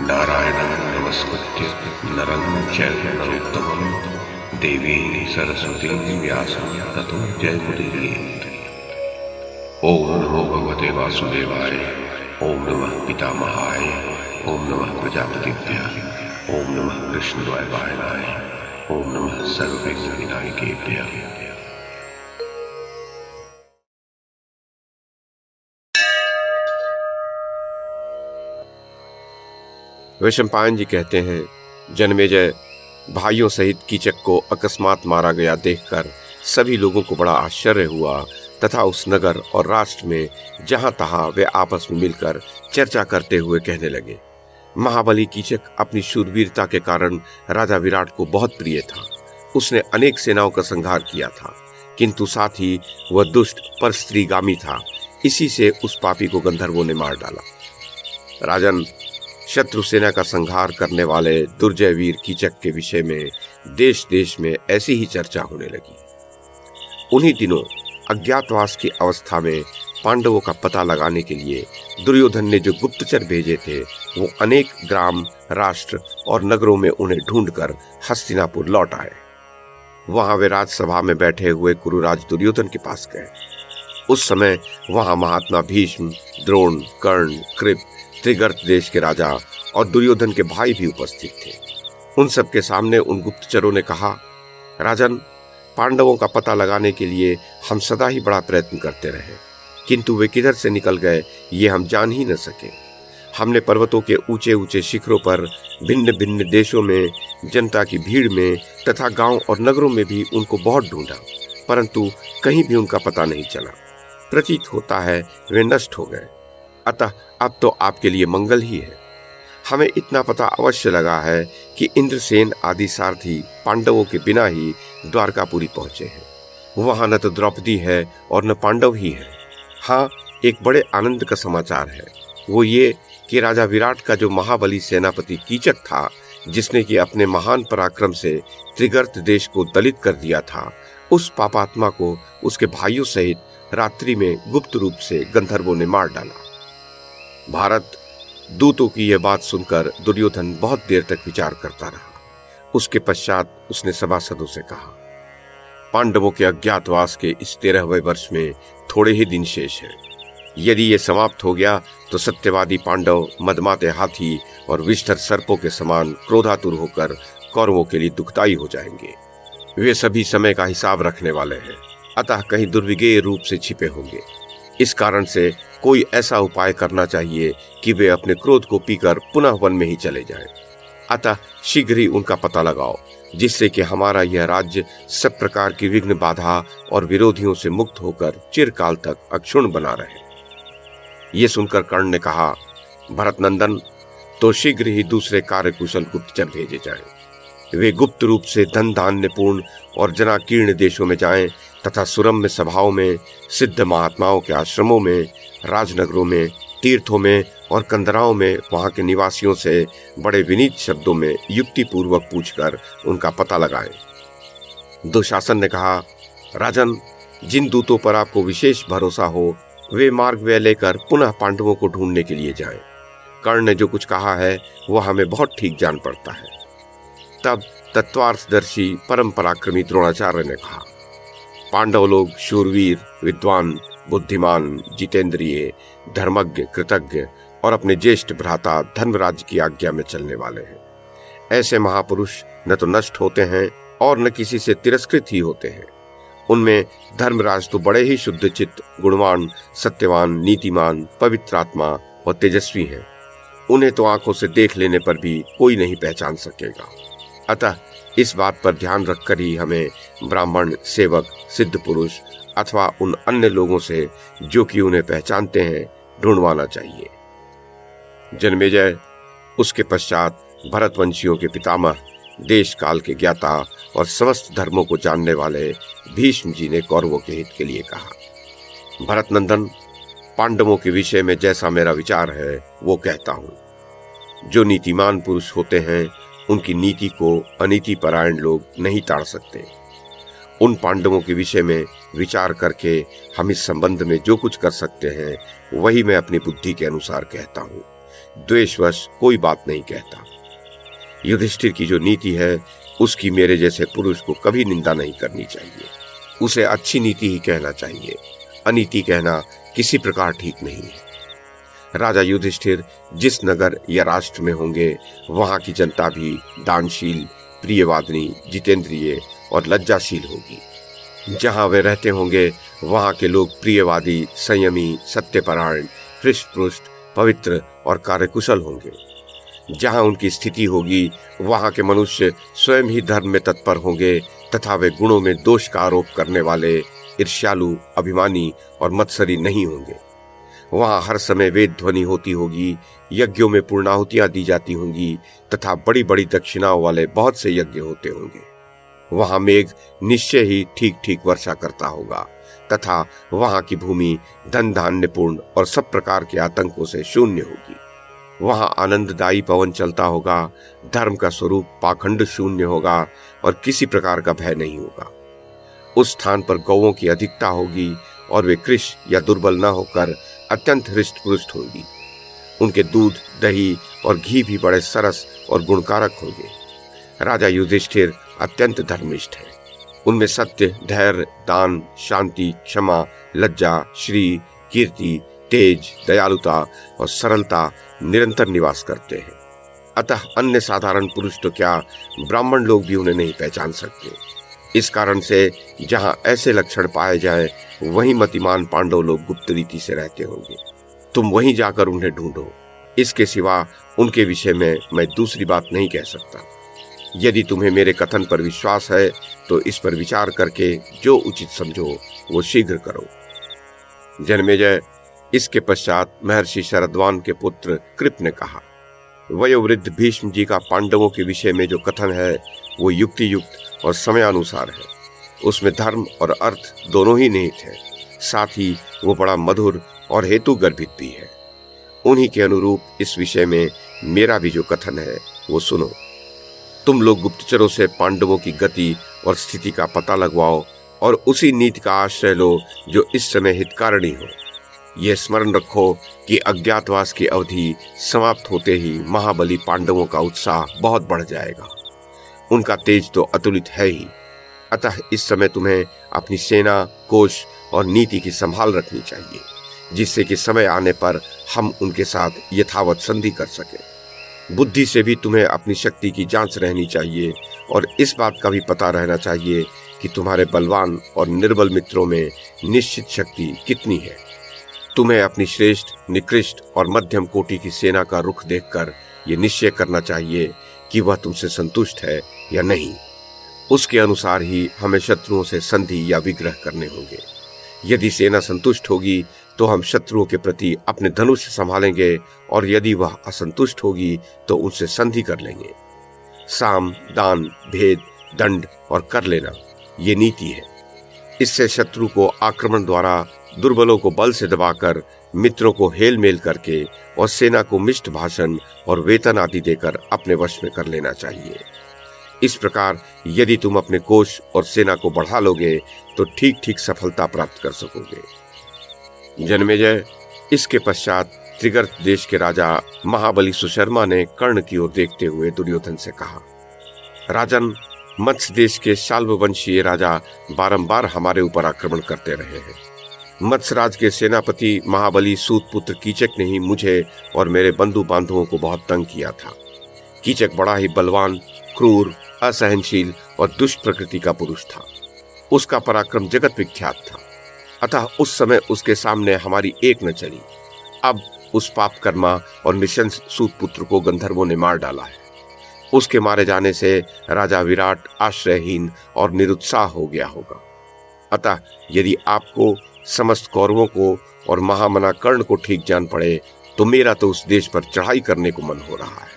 नारायणं नमस्कृत्य नरं चैव नरोत्तमं देवीं सरस्वतीं व्यासं ततो जयमुदीरयेत्। ओम नमो भगवते वासुदेवाय, ओम नमः पितामहाय, ओम नमः प्रजापतिभ्यः, ओम नमः कृष्णद्वैपायनाय, ओम नमः सर्वविघ्नविनायकेभ्यः। वैशंपायन जी कहते हैं, जन्मेजय भाइयों सहित कीचक को अकस्मात मारा गया देखकर सभी लोगों को बड़ा आश्चर्य हुआ तथा उस नगर और राष्ट्र में जहां तहां वे आपस में मिलकर चर्चा करते हुए कहने लगे। महाबली कीचक अपनी शूरवीरता के कारण राजा विराट को बहुत प्रिय था। उसने अनेक सेनाओं का संहार किया था, किंतु साथ ही वह दुष्ट पर स्त्रीगामी था। इसी से उस पापी को गंधर्वों ने मार डाला। राजन, शत्रु सेना का संहार करने वाले दुर्जय वीर कीचक के विषय में देश देश में ऐसी ही चर्चा होने लगी। उन्हीं दिनों अज्ञातवास की अवस्था में पांडवों का पता लगाने के लिए दुर्योधन ने जो गुप्तचर भेजे थे, वो अनेक ग्राम, राष्ट्र और नगरों में उन्हें ढूंढकर हस्तिनापुर लौट आए। वहां वे राजसभा में बैठे हुए कुरुराज दुर्योधन के पास गए। उस समय वहां महात्मा भीष्म, द्रोण, कर्ण, कृप, त्रिगर्त देश के राजा और दुर्योधन के भाई भी उपस्थित थे। उन सबके सामने उन गुप्तचरों ने कहा, राजन, पांडवों का पता लगाने के लिए हम सदा ही बड़ा प्रयत्न करते रहे, किंतु वे किधर से निकल गए ये हम जान ही न सके। हमने पर्वतों के ऊंचे ऊंचे शिखरों पर, भिन्न भिन्न देशों में, जनता की भीड़ में तथा गांव और नगरों में भी उनको बहुत ढूंढा, परंतु कहीं भी उनका पता नहीं चला। प्रतीत होता है वे नष्ट हो गए। अतः अब तो आपके लिए मंगल ही है। हमें इतना पता अवश्य लगा है कि इंद्रसेन आदि सारथी पांडवों के बिना ही द्वारकापुरी पहुंचे हैं। वहां न तो द्रौपदी है और न पांडव ही है। हाँ, एक बड़े आनंद का समाचार है, वो ये कि राजा विराट का जो महाबली सेनापति कीचक था, जिसने कि अपने महान पराक्रम से त्रिगर्त देश को दलित कर दिया था, उस पापात्मा को उसके भाइयों सहित रात्रि में गुप्त रूप से गंधर्वों ने मार डाला। भारत, दूतों की यह बात सुनकर दुर्योधन बहुत देर तक विचार करता रहा। उसके पश्चात उसने सभासदों से कहा, पांडवों के अज्ञातवास के इस 13वें वर्ष में थोड़े ही दिन शेष हैं। यदि ये समाप्त हो गया तो सत्यवादी पांडव मदमाते हाथी और विष्ठर सर्पों के समान क्रोधातुर होकर कौरवों के लिए दुखदायी हो जाएंगे। वे सभी समय का हिसाब रखने वाले हैं, अतः कहीं दुर्विज्ञेय रूप से छिपे होंगे। इस कारण से कोई ऐसा उपाय करना चाहिए कि वे अपने क्रोध को पीकर पुनः वन में ही चले जाएं। अतः शीघ्र ही उनका पता लगाओ, जिससे कि हमारा यह राज्य सब प्रकार की विघ्न बाधा और विरोधियों से मुक्त होकर चिरकाल तक अक्षुण्ण बना रहे। ये सुनकर कर्ण ने कहा, भरत नंदन, तो शीघ्र ही दूसरे कार्यकुशल गुप्तचर भेजे जाएं। वे गुप्त रूप से धन धान्य पूर्ण और जनाकीर्ण देशों में जाएं तथा सुरम्य सभाओं में, सिद्ध महात्माओं के आश्रमों में, राजनगरों में, तीर्थों में और कंदराओं में वहां के निवासियों से बड़े विनीत शब्दों में युक्ति पूर्वक पूछकर उनका पता लगाएं। दुशासन ने कहा, राजन, जिन दूतों पर आपको विशेष भरोसा हो, वे मार्ग वे लेकर पुनः पांडवों को ढूंढने के लिए जाएं। कर्ण ने जो कुछ कहा है वह हमें बहुत ठीक जान पड़ता है। तब तत्वार्थदर्शी परम पराक्रमी द्रोणाचार्य ने कहा, पांडव लोग शूरवीर, विद्वान, बुद्धिमान, जितेंद्रिय, धर्मज्ञ, कृतज्ञ और अपने ज्येष्ठ भ्राता धर्मराज की आज्ञा में चलने वाले हैं। ऐसे महापुरुष न तो नष्ट होते हैं और न किसी से तिरस्कृत ही होते हैं। उनमें धर्मराज तो बड़े ही शुद्ध चित्त, गुणवान, सत्यवान, नीतिमान, पवित्रात्मा और तेजस्वी हैं। उन्हें तो आंखों से देख लेने पर भी कोई नहीं पहचान सकेगा। अतः इस बात पर ध्यान रखकर ही हमें ब्राह्मण, सेवक, सिद्ध पुरुष अथवा उन अन्य लोगों से जो कि उन्हें पहचानते हैं ढूंढवाना चाहिए। जन्मेजय, उसके पश्चात भरतवंशियों के पितामह, देश काल के ज्ञाता और समस्त धर्मों को जानने वाले भीष्म जी ने कौरवों के हित के लिए कहा, भरत नंदन, पांडवों के विषय में जैसा मेरा विचार है वो कहता हूं। जो नीतिमान पुरुष होते हैं उनकी नीति को अनीति परायण लोग नहीं ताड़ सकते। उन पांडवों के विषय में विचार करके हम इस संबंध में जो कुछ कर सकते हैं वही मैं अपनी बुद्धि के अनुसार कहता हूँ। द्वेषवश कोई बात नहीं कहता। युधिष्ठिर की जो नीति है उसकी मेरे जैसे पुरुष को कभी निंदा नहीं करनी चाहिए। उसे अच्छी नीति ही कहना चाहिए। अनीति कहना किसी प्रकार ठीक नहीं है। राजा युधिष्ठिर जिस नगर या राष्ट्र में होंगे वहां की जनता भी दानशील, प्रियवादिनी, जितेंद्रिय और लज्जाशील होगी। जहां वे रहते होंगे वहां के लोग प्रियवादी, संयमी, सत्यपरायण, हृष्टपुष्ट, पवित्र और कार्यकुशल होंगे। जहां उनकी स्थिति होगी वहां के मनुष्य स्वयं ही धर्म में तत्पर होंगे तथा वे गुणों में दोष का आरोप करने वाले, ईर्ष्यालु, अभिमानी और मत्सरी नहीं होंगे। वहां हर समय वेद ध्वनि होती होगी, यज्ञों में पूर्णाहुतियां दी जाती होंगी तथा बड़ी बड़ी दक्षिणाओं वाले बहुत से यज्ञ होते होंगे। वहां मेघ निश्चय ही ठीक ठीक वर्षा करता होगा तथा वहां की भूमि धन धान्य पूर्ण और सब प्रकार के आतंकों से शून्य होगी। वहां आनंददायी पवन चलता होगा, धर्म का स्वरूप पाखंड शून्य होगा और किसी प्रकार का भय नहीं होगा। उस स्थान पर गौओं की अधिकता होगी और वे कृश या दुर्बल न होकर अत्यंत हृष्टपुष्ट होगी। उनके दूध, दही और घी भी बड़े सरस और गुणकारक होंगे। राजा युधिष्ठिर अत्यंत धर्मिष्ठ है। उनमें सत्य, धैर्य, दान, शांति, क्षमा, लज्जा, श्री, कीर्ति, तेज, दयालुता और सरलता निरंतर निवास करते हैं। अतः अन्य साधारण पुरुष तो क्या, ब्राह्मण लोग भी उन्हें नहीं पहचान सकते। इस कारण से जहां ऐसे लक्षण पाए जाएं, वहीं मतिमान पांडव लोग गुप्त रीति से रहते होंगे। तुम वहीं जाकर उन्हें ढूंढो। इसके सिवा उनके विषय में मैं दूसरी बात नहीं कह सकता। यदि तुम्हें मेरे कथन पर विश्वास है तो इस पर विचार करके जो उचित समझो वो शीघ्र करो। जन्मेजय, इसके पश्चात महर्षि शरद्वान के पुत्र कृप ने कहा, वयोवृद्ध भीष्म जी का पांडवों के विषय में जो कथन है वो युक्ति युक्त और समयानुसार है। उसमें धर्म और अर्थ दोनों ही निहित है। साथ ही वो बड़ा मधुर और हेतु गर्भित भी है। उन्हीं के अनुरूप इस विषय में मेरा भी जो कथन है वो सुनो। तुम लोग गुप्तचरों से पांडवों की गति और स्थिति का पता लगवाओ और उसी नीति का आश्रय लो जो इस समय हितकारिणी हो। यह स्मरण रखो कि अज्ञातवास की अवधि समाप्त होते ही महाबली पांडवों का उत्साह बहुत बढ़ जाएगा। उनका तेज तो अतुलित है ही। अतः इस समय तुम्हें अपनी सेना, कोष और नीति की संभाल रखनी चाहिए, जिससे कि समय आने पर हम उनके साथ यथावत संधि कर सके। बुद्धि से भी तुम्हें अपनी शक्ति की जांच रहनी चाहिए और इस बात का भी पता रहना चाहिए कि तुम्हारे बलवान और निर्बल मित्रों में निश्चित शक्ति कितनी है। तुम्हें अपनी श्रेष्ठ, निकृष्ट और मध्यम कोटि की सेना का रुख देखकर यह निश्चय करना चाहिए कि वह तुमसे संतुष्ट है या नहीं। उसके अनुसार ही हमें शत्रुओं से संधि या विग्रह करने होंगे। यदि सेना संतुष्ट होगी तो हम शत्रुओं के प्रति अपने धनुष संभालेंगे और यदि वह असंतुष्ट होगी तो उनसे संधि कर लेंगे। साम, दान, भेद, दंड और कर लेना ये नीति है। इससे शत्रु को आक्रमण द्वारा, दुर्बलों को बल से दबाकर, मित्रों को हेल मेल करके और सेना को मिष्ट भाषण और वेतन आदि देकर अपने वश में कर लेना चाहिए। इस प्रकार यदि तुम अपने कोष और सेना को बढ़ा लोगे तो ठीक ठीक सफलता प्राप्त कर सकोगे। जन्मेजय, इसके पश्चात त्रिगर्त देश के राजा महाबली सुशर्मा ने कर्ण की ओर देखते हुए दुर्योधन से कहा, राजन, मत्स्य देश के शाल्व वंशीय राजा बारंबार हमारे ऊपर आक्रमण करते रहे हैं। मत्स्यराज के सेनापति महाबली सूत पुत्र कीचक ने ही मुझे और मेरे बंधु बांधवों को बहुत तंग किया था। कीचक बड़ा ही बलवान, क्रूर, असहनशील और दुष्ट प्रकृति का पुरुष था। उसका पराक्रम जगत विख्यात था। अतः उस समय उसके सामने हमारी एक न चली। अब उस पापकर्मा और निशंस सूत पुत्र को गंधर्वों ने मार डाला है। उसके मारे जाने से राजा विराट आश्रयहीन और निरुत्साह हो गया होगा। अतः यदि आपको, समस्त कौरवों को और महामना कर्ण को ठीक जान पड़े तो मेरा तो उस देश पर चढ़ाई करने को मन हो रहा है।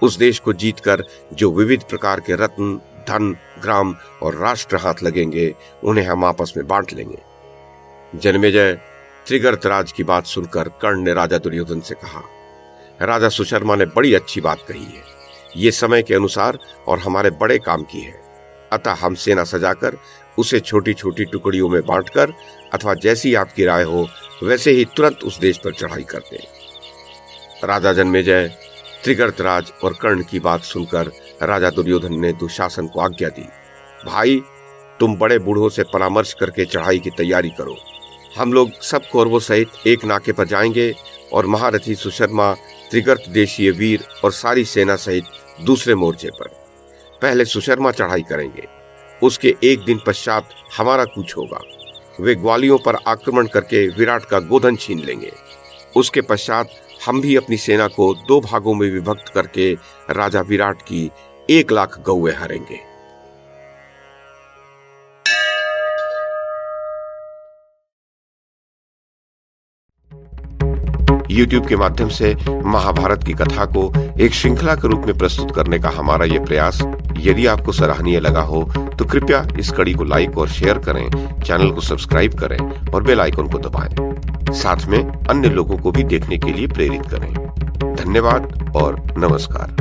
उस देश को जीतकर जो विविध प्रकार के रत्न, धन, ग्राम और राष्ट्र हाथ लगेंगे उन्हें हम आपस में बांट लेंगे। जन्मेजय, त्रिगर्त राज की बात सुनकर कर्ण ने राजा दुर्योधन से कहा, राजा सुशर्मा ने बड़ी अच्छी बात कही है। ये समय के अनुसार और हमारे बड़े काम की है। अतः हम सेना सजाकर उसे छोटी छोटी टुकड़ियों में बांटकर अथवा जैसी आपकी राय हो वैसे ही तुरंत उस देश पर चढ़ाई कर दें। राजा जन्मेजय, त्रिगर्तराज और कर्ण की बात सुनकर राजा दुर्योधन ने दुशासन को आज्ञा दी, भाई तुम बड़े बूढ़ों से परामर्श करके चढ़ाई की तैयारी करो। हम लोग सब कौरवों सहित एक नाके पर जाएंगे और महारथी सुशर्मा, त्रिगर्त देशीय वीर और सारी सेना सहित दूसरे मोर्चे पर। पहले सुशर्मा चढ़ाई करेंगे, उसके एक दिन पश्चात हमारा कूच होगा। वे ग्वालियों पर आक्रमण करके विराट का गोधन छीन लेंगे। उसके पश्चात हम भी अपनी सेना को 2 भागों में विभक्त करके राजा विराट की 1 लाख गौएं हरेंगे। YouTube के माध्यम से महाभारत की कथा को एक श्रृंखला के रूप में प्रस्तुत करने का हमारा ये प्रयास यदि आपको सराहनीय लगा हो तो कृपया इस कड़ी को लाइक और शेयर करें, चैनल को सब्सक्राइब करें और बेल आइकन को दबाएं। साथ में अन्य लोगों को भी देखने के लिए प्रेरित करें। धन्यवाद और नमस्कार।